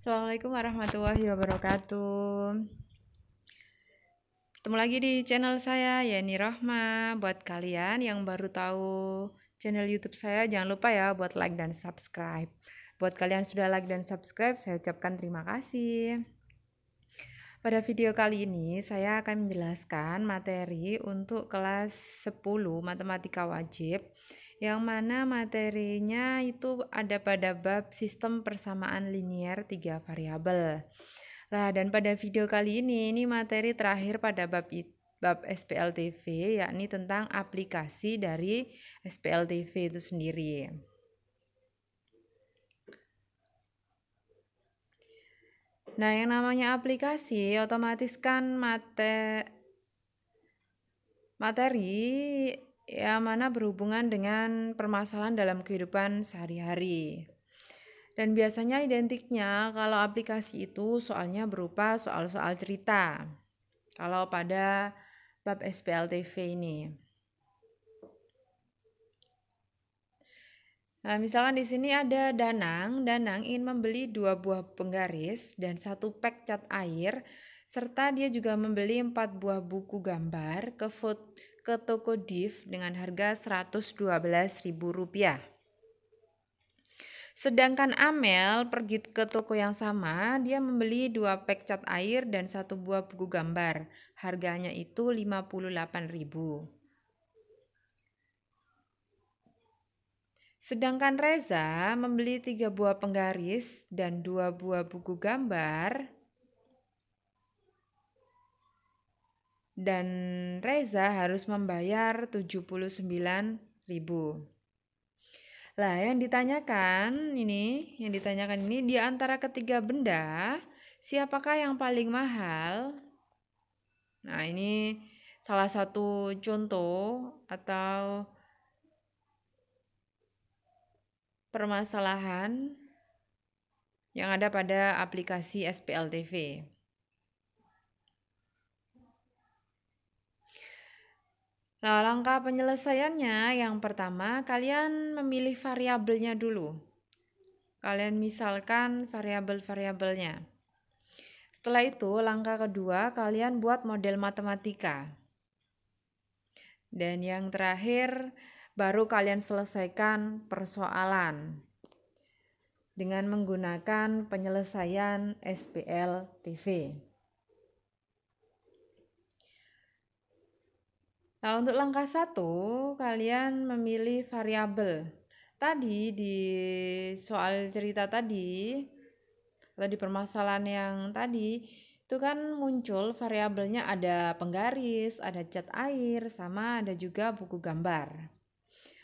Assalamualaikum warahmatullahi wabarakatuh. Ketemu lagi di channel saya, Yani Rahma. Buat kalian yang baru tahu channel YouTube saya, jangan lupa ya buat like dan subscribe. Buat kalian sudah like dan subscribe, saya ucapkan terima kasih. Pada video kali ini, saya akan menjelaskan materi untuk kelas 10 Matematika Wajib, yang mana materinya itu ada pada bab sistem persamaan linier 3 variabel. Nah, dan pada video kali ini materi terakhir pada bab SPLTV, yakni tentang aplikasi dari SPLTV itu sendiri. Nah, yang namanya aplikasi otomatis kan materi yang mana berhubungan dengan permasalahan dalam kehidupan sehari-hari. Dan biasanya identiknya kalau aplikasi itu soalnya berupa soal-soal cerita. Kalau pada bab SPLTV ini. Nah, misalkan di sini ada Danang ingin membeli 2 buah penggaris dan 1 pak cat air, serta dia juga membeli 4 buah buku gambar ke toko Div dengan harga Rp112.000. Sedangkan Amel pergi ke toko yang sama, dia membeli 2 pak cat air dan 1 buah buku gambar. Harganya itu Rp58.000. Sedangkan Reza membeli 3 buah penggaris dan 2 buah buku gambar. Dan Reza harus membayar Rp79.000. Lah, yang ditanyakan ini di antara ketiga benda, siapakah yang paling mahal? Nah, ini salah satu contoh atau permasalahan yang ada pada aplikasi SPLTV. Nah, langkah penyelesaiannya yang pertama, kalian memilih variabelnya dulu. Kalian misalkan variabel-variabelnya. Setelah itu, langkah kedua, kalian buat model matematika. Dan yang terakhir, baru kalian selesaikan persoalan dengan menggunakan penyelesaian SPLTV. Nah, untuk langkah 1, kalian memilih variabel. Tadi di soal cerita tadi, atau di permasalahan yang tadi, itu kan muncul variabelnya ada penggaris, ada cat air, sama ada juga buku gambar.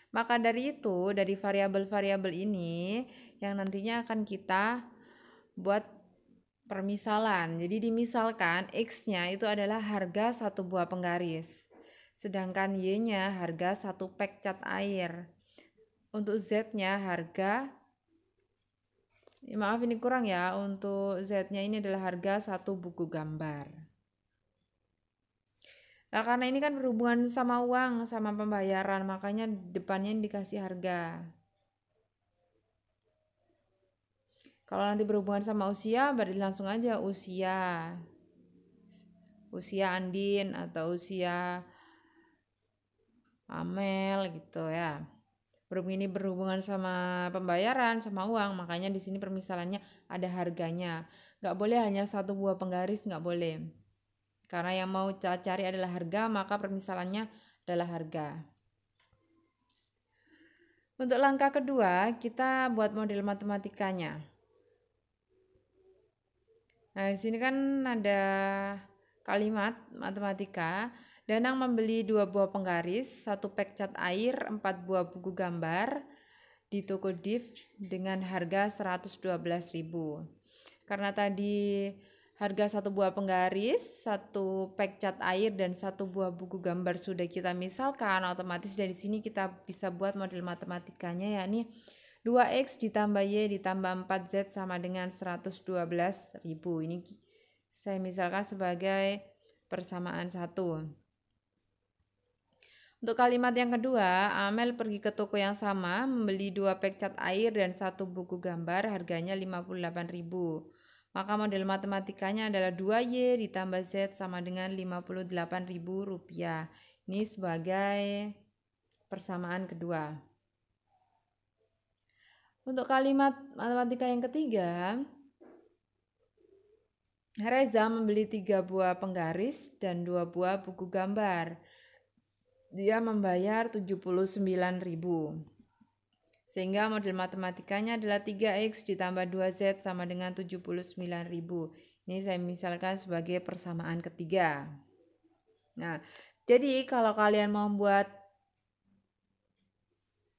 Maka dari itu, dari variabel-variabel ini yang nantinya akan kita buat permisalan. Jadi dimisalkan X-nya itu adalah harga 1 buah penggaris. Sedangkan Y-nya harga 1 pak cat air. Untuk Z-nya harga, maaf ini kurang ya, untuk Z-nya ini adalah harga 1 buku gambar. Nah, karena ini kan berhubungan sama uang, sama pembayaran, makanya depannya dikasih harga. Kalau nanti berhubungan sama usia, berarti langsung aja usia Andin atau usia Amel gitu ya. Ini berhubungan sama pembayaran, sama uang, makanya di sini permisalannya ada harganya. Nggak boleh hanya 1 buah penggaris, nggak boleh. Karena yang mau cari adalah harga, maka permisalannya adalah harga. Untuk langkah kedua, kita buat model matematikanya. Nah, di sini kan ada kalimat matematika. Danang membeli 2 buah penggaris, 1 pak cat air, 4 buah buku gambar di toko Div dengan harga Rp112.000. Karena tadi harga 1 buah penggaris, 1 pak cat air, dan 1 buah buku gambar sudah kita misalkan, otomatis dari sini kita bisa buat model matematikanya, yakni 2X ditambah Y ditambah 4Z sama dengan 112.000. Ini saya misalkan sebagai persamaan 1. Untuk kalimat yang kedua, Amel pergi ke toko yang sama, membeli 2 pak cat air dan 1 buku gambar, harganya 58.000. Maka model matematikanya adalah 2Y ditambah Z sama dengan 58.000 rupiah. Ini sebagai persamaan kedua. Untuk kalimat matematika yang ketiga, Reza membeli 3 buah penggaris dan 2 buah buku gambar. Dia membayar 79.000. Sehingga model matematikanya adalah 3X ditambah 2Z sama dengan 79.000. Ini saya misalkan sebagai persamaan ketiga. Nah, jadi kalau kalian mau membuat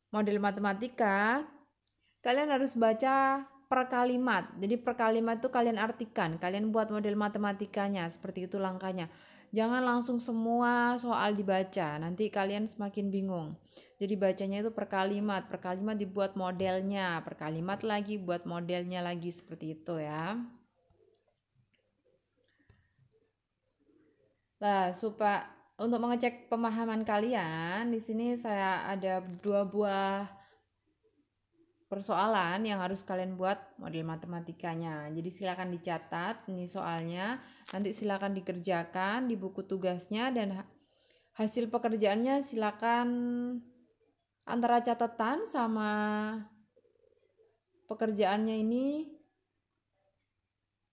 model matematika, kalian harus baca per kalimat. Jadi per kalimat itu kalian artikan, kalian buat model matematikanya, seperti itu langkahnya. Jangan langsung semua soal dibaca, nanti kalian semakin bingung. Jadi bacanya itu per kalimat dibuat modelnya, per kalimat lagi buat modelnya lagi, seperti itu ya. Nah, supaya untuk mengecek pemahaman kalian, di sini saya ada 2 buah persoalan yang harus kalian buat model matematikanya. Jadi silakan dicatat ini soalnya, nanti silakan dikerjakan di buku tugasnya, dan hasil pekerjaannya silakan antara catatan sama pekerjaannya ini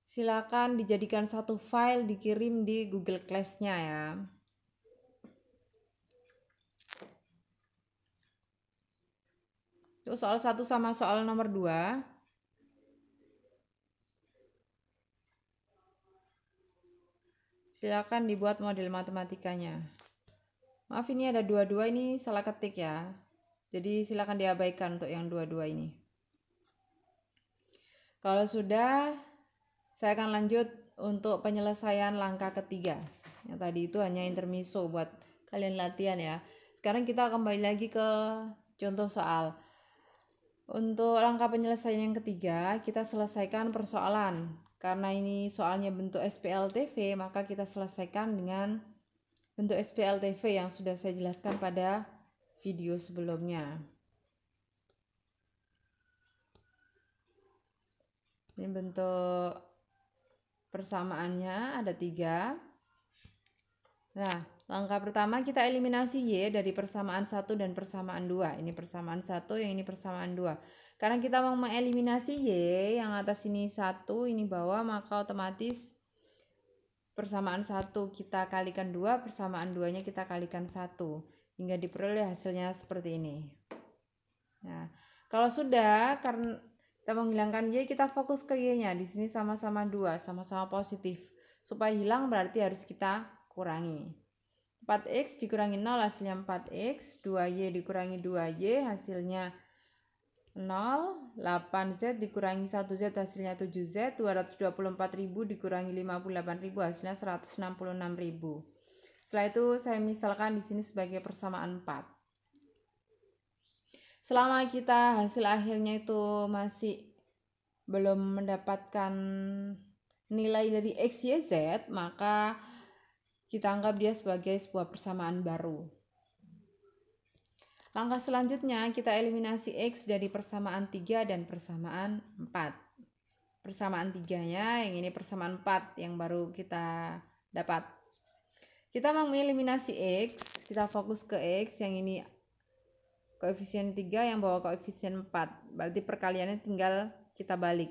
silakan dijadikan satu file, dikirim di Google Class-nya ya. Itu soal 1 sama soal nomor 2. Silakan dibuat model matematikanya. Maaf, ini ada 22, ini salah ketik ya. Jadi silakan diabaikan untuk yang 22 ini. Kalau sudah, saya akan lanjut untuk penyelesaian langkah ketiga. Yang tadi itu hanya intermezzo buat kalian latihan ya. Sekarang kita kembali lagi ke contoh soal. Untuk langkah penyelesaian yang ketiga, kita selesaikan persoalan. Karena ini soalnya bentuk SPLTV, maka kita selesaikan dengan bentuk SPLTV yang sudah saya jelaskan pada video sebelumnya. Ini bentuk persamaannya ada 3. Nah, langkah pertama kita eliminasi Y dari persamaan 1 dan persamaan 2. Ini persamaan 1, yang ini persamaan 2. Karena kita mau mengeliminasi Y, yang atas ini 1, ini bawah, maka otomatis persamaan 1 kita kalikan 2, persamaan 2-nya kita kalikan 1. Hingga diperoleh hasilnya seperti ini. Nah, kalau sudah, karena kita menghilangkan Y, kita fokus ke Y-nya. Di sini sama-sama 2, sama-sama positif. Supaya hilang berarti harus kita kurangi. 4X dikurangi 0 hasilnya 4X, 2Y dikurangi 2Y hasilnya 0, 8Z dikurangi 1Z hasilnya 7Z, 224.000 dikurangi 58.000 hasilnya 166.000. Setelah itu saya misalkan di sini sebagai persamaan 4. Selama kita hasil akhirnya itu masih belum mendapatkan nilai dari X, Y, Z, maka kita anggap dia sebagai sebuah persamaan baru. Langkah selanjutnya kita eliminasi X dari persamaan 3 dan persamaan 4. Persamaan 3-nya, yang ini persamaan 4 yang baru kita dapat. Kita mau mengeliminasi X, kita fokus ke X, yang ini koefisien 3, yang bawah koefisien 4. Berarti perkaliannya tinggal kita balik.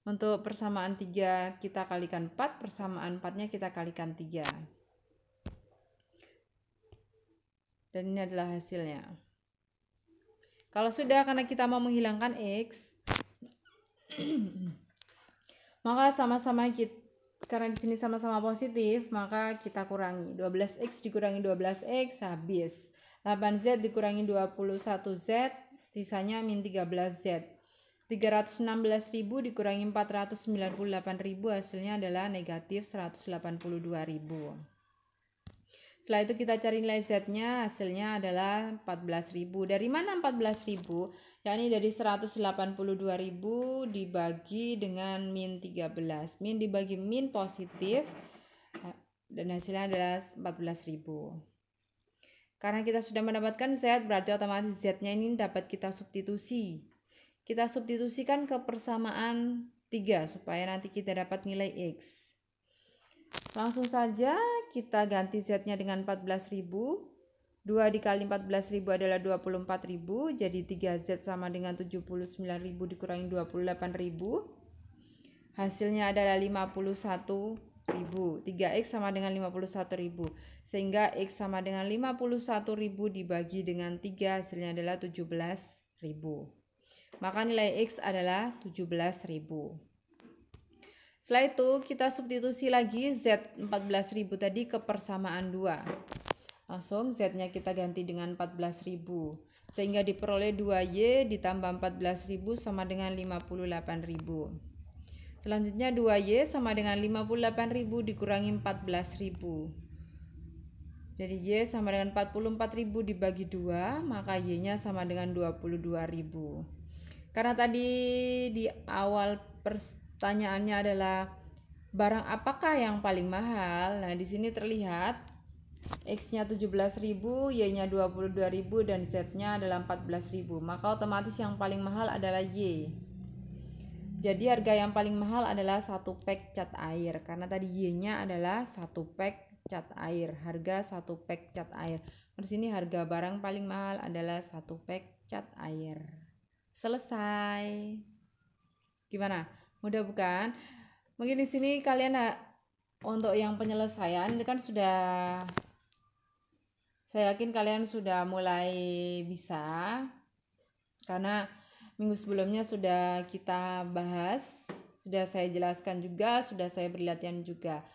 Untuk persamaan 3 kita kalikan 4, persamaan 4-nya kita kalikan 3. Dan ini adalah hasilnya. Kalau sudah, karena kita mau menghilangkan X, maka sama-sama kita, karena di sini sama-sama positif, maka kita kurangi. 12X dikurangi 12X habis. 8Z dikurangi 21Z, sisanya min 13Z. 316.000 dikurangi 498.000, hasilnya adalah negatif 182.000. Setelah itu kita cari nilai Z-nya, hasilnya adalah 14.000. Dari mana 14.000? Yakni dari 182.000 dibagi dengan min 13. Min dibagi min positif, dan hasilnya adalah 14.000. Karena kita sudah mendapatkan Z, berarti otomatis Z-nya ini dapat kita substitusi. Kita substitusikan ke persamaan 3 supaya nanti kita dapat nilai X. Langsung saja kita ganti Z-nya dengan 14.000. 2 dikali 14.000 adalah 24.000. Jadi 3Z sama dengan 79.000 dikurangi 28.000. Hasilnya adalah 51.000. 3X sama dengan 51.000. Sehingga X sama dengan 51.000 dibagi dengan 3, hasilnya adalah 17.000. Maka nilai X adalah 17.000. Setelah itu kita substitusi lagi Z 14.000 tadi ke persamaan 2. Langsung Z-nya kita ganti dengan 14.000. Sehingga diperoleh 2Y ditambah 14.000 sama dengan 58.000. Selanjutnya 2Y sama dengan 58.000 dikurangi 14.000. Jadi Y sama dengan 44.000 dibagi 2, maka Y-nya sama dengan 22.000. Karena tadi di awal pertanyaannya adalah barang apakah yang paling mahal? Nah, di sini terlihat X-nya 17.000, Y-nya 22.000 dan Z-nya adalah 14.000. Maka otomatis yang paling mahal adalah Y. Jadi harga yang paling mahal adalah 1 pack cat air, karena tadi Y-nya adalah 1 pack cat air, harga 1 pack cat air. Di sini harga barang paling mahal adalah 1 pack cat air. Selesai. Gimana? Mudah bukan? Mungkin di sini kalian untuk yang penyelesaian ini kan sudah, saya yakin kalian sudah mulai bisa, karena minggu sebelumnya sudah kita bahas, sudah saya jelaskan juga, sudah saya beri latihan juga.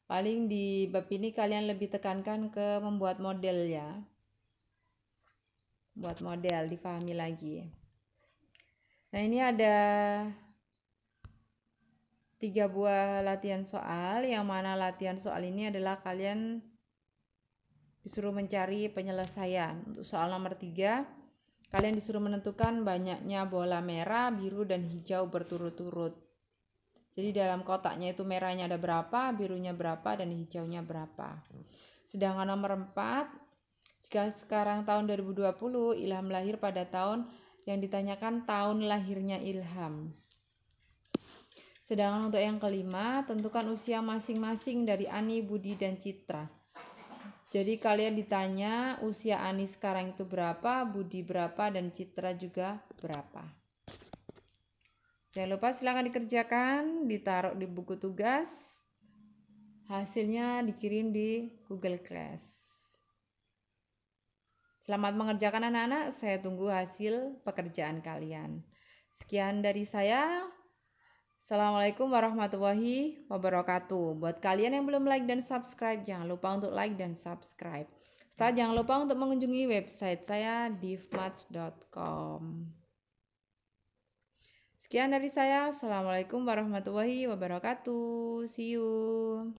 Paling di bab ini kalian lebih tekankan ke membuat model ya. Buat model, difahami lagi. Nah, ini ada 3 buah latihan soal, yang mana latihan soal ini adalah kalian disuruh mencari penyelesaian. Untuk soal nomor 3, kalian disuruh menentukan banyaknya bola merah, biru, dan hijau berturut-turut. Jadi dalam kotaknya itu merahnya ada berapa, birunya berapa, dan hijaunya berapa. Sedangkan nomor 4, jika sekarang tahun 2020, Ilham lahir pada tahun yang ditanyakan tahun lahirnya Ilham. Sedangkan untuk yang kelima, tentukan usia masing-masing dari Ani, Budi, dan Citra. Jadi kalian ditanya usia Ani sekarang itu berapa, Budi berapa, dan Citra juga berapa. Jangan lupa silakan dikerjakan, ditaruh di buku tugas. Hasilnya dikirim di Google Class. Selamat mengerjakan anak-anak, saya tunggu hasil pekerjaan kalian. Sekian dari saya. Assalamualaikum warahmatullahi wabarakatuh. Buat kalian yang belum like dan subscribe, jangan lupa untuk like dan subscribe. Setelah jangan lupa untuk mengunjungi website saya divmaths.com. Sekian dari saya. Assalamualaikum warahmatullahi wabarakatuh. See you.